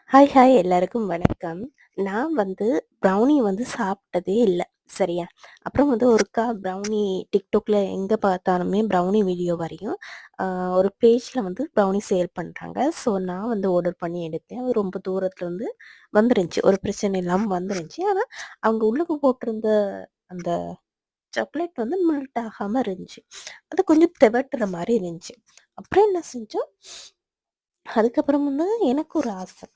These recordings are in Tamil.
ஹாய் ஹாய் எல்லாருக்கும் வணக்கம். நான் ப்ரௌனி சாப்பிட்டதே இல்ல. சரியா? அப்புறம் ஒருக்கா ப்ரௌனி டிக்டாக்ல எங்க பார்த்தாலுமே ப்ரௌனி வீடியோ வரையும். அ ஒரு பேஜ்ல ப்ரௌனி சேல் பண்றாங்க. ஸோ நான் ஆர்டர் பண்ணி எடுத்தேன். அது ரொம்ப தூரத்துல வந்துருந்துச்சு. ஒரு பிரச்சனை இல்லாம வந்துருந்துச்சு. ஆனா, அவங்க உள்ளுக்கு போட்டிருந்த அந்த சாக்லேட் மெல்ட் ஆகாம இருந்துச்சு. அது கொஞ்சம் தெவட்டுற மாரி இருந்துச்சு. அப்புறம் என்ன செஞ்சோம், அதுக்கப்புறம் எனக்கு ஒரு ஆசை.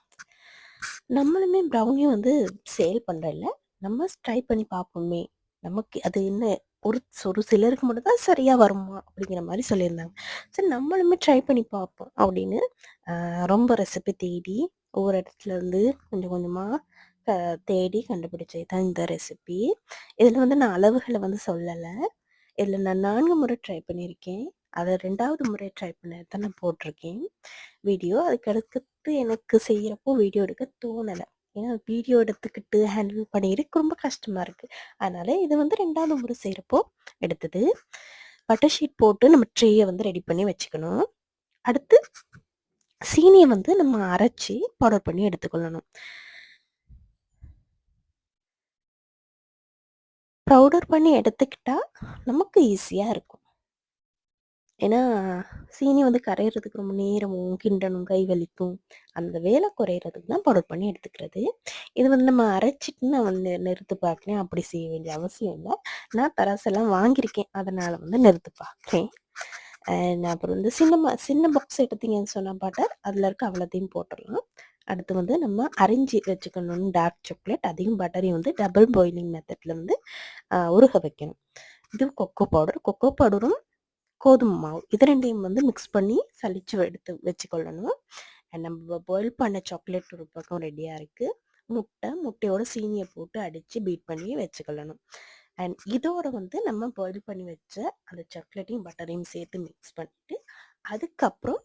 நம்மளுமே ப்ரௌனி சேல் பண்றோம்ல. நம்ம ட்ரை பண்ணி பார்ப்போமே! நமக்கு அது என்ன ஒரு ஒரு சிலருக்கு மட்டும் தான் சரியா வருமா? அப்படிங்கிற மாரி சொல்லியிருந்தாங்க. சரி நம்மளுமே ட்ரை பண்ணி பார்ப்போம் அப்படின்னு ரொம்ப ரெசிபி தேடி ஒவ்வொரு இடத்துலருந்து கொஞ்சம் கொஞ்சமா க தேடி கண்டுபிடிச்சது தான் இந்த ரெசிபி. இதில நான் அளவுகள சொல்லல. இதில நான் 4 முறை ட்ரை பண்ணியிருக்கேன். அத 2வது முறை ட்ரை பண்ணது தான் நான் போட்டிருக்கேன் வீடியோ. அதுக்கு அடுத்து எனக்கு செய்யறப்போ வீடியோ எடுக்க தோணல. ஏன்னா வீடியோ எடுத்துக்கிட்டு ஹேண்டில் பண்ணிக்கிறதுக்கு ரொம்ப கஷ்டமா இருக்கு. அதனால இது 2வது முறை செய்றப்போ எடுத்தது. பட்டர் ஷீட் போட்டு நம்ம ட்ரேய ரெடி பண்ணி வச்சுக்கணும். அடுத்து சீனிய நம்ம அரைச்சு பவுடர் பண்ணி எடுத்துக்கொள்ளணும். பவுடர் பண்ணி எடுத்துக்கிட்டா நமக்கு ஈஸியா இருக்கும். ஏன்னா, சீனி கரையிறதுக்கு ரொம்ப நேரமும், கிண்டணும், கை வலிக்கும். அந்த வேலை குறையிறதுக்கு தான் பவுடர் பண்ணி எடுத்துக்கிறது. இது நம்ம அரைச்சுட்டு நான் நிறுத்து பார்க்குறேன். அப்படி செய்ய வேண்டிய அவசியம் இல்ல. நான் தராசெல்லாம் வாங்கியிருக்கேன். அதனால நிறுத்து பார்க்குறேன். அப்புறம் சின்ன பாக்ஸ் எடுத்தீங்கன்னு சொன்னா பட்டர், அதில இருக்க அவ்வளத்தையும் போட்டுறலாம். அடுத்து நம்ம அரிஞ்சு வச்சுக்கணும் டார்க் சாக்லேட். அதையும் பட்டரையும் டபுள் பாயிலிங் மெத்தட்ல உருக வைக்கணும். இது கொக்கோ பவுடர். கொக்கோ பவுடரும் கோதுமை மாவு இது 2யும் மிக்ஸ் பண்ணி சலிச்சு எடுத்து வச்சுக்கொள்ளணும். நம்ம பாயில் பண்ண சாக்லேட் ஒரு பக்கம் ரெடியாக இருக்குது. முட்டையோட சீனியை போட்டு அடித்து பீட் பண்ணி வச்சுக்கொள்ளணும். அண்ட் இதோட நம்ம பாயில் பண்ணி வச்ச அந்த சாக்லேட்டையும் பட்டரையும் சேர்த்து மிக்ஸ் பண்ணிட்டு அதுக்கப்புறம்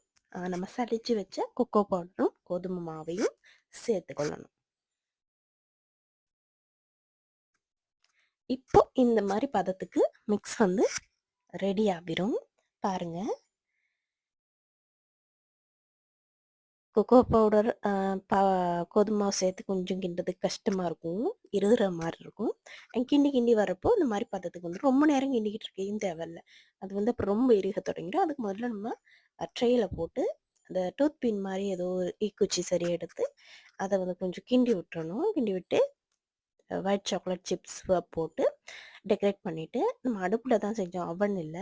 நம்ம சலிச்சு வச்ச கொக்கோ பவுடரும் கோதுமை மாவையும் சேர்த்துக்கொள்ளணும். இப்போ இந்த மாதிரி பதத்துக்கு மிக்ஸ் ரெடி ஆகிரும். பாருங்க, கொக்கோ பவுடர் கோதுமை மாவு சேர்த்து கொஞ்சம் கிண்டுறதுக்கு கஷ்டமா இருக்கும். இருகுற மாரி இருக்கும். கிண்டி கிண்டி வரப்போ இந்த மாரி பதத்துக்கு ரொம்ப நேரம் கிண்டிக்கிட்டு இருக்கவும் தேவையில்ல. அது அப்புறம் ரொம்ப இறுக தொடங்கிடும். அதுக்கு முதல்ல நம்ம ட்ரேல போட்டு அந்த டூத் பின் மாரி ஏதோ ஒரு ஈக்குச்சி சரி எடுத்து அத கொஞ்சம் கிண்டி விட்டுறணும். கிண்டி விட்டு ஒயிட் சாக்லேட் சிப்ஸ் போட்டு டெக்கரேட் பண்ணிட்டு நம்ம அடுப்புல தான் செஞ்சோம். அவன் இல்ல.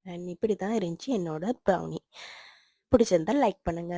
அண்ட் இப்படி தான் இருந்துச்சு என்னோட ப்ரௌனி. பிடிச்சிருந்தா லைக் பண்ணுங்க.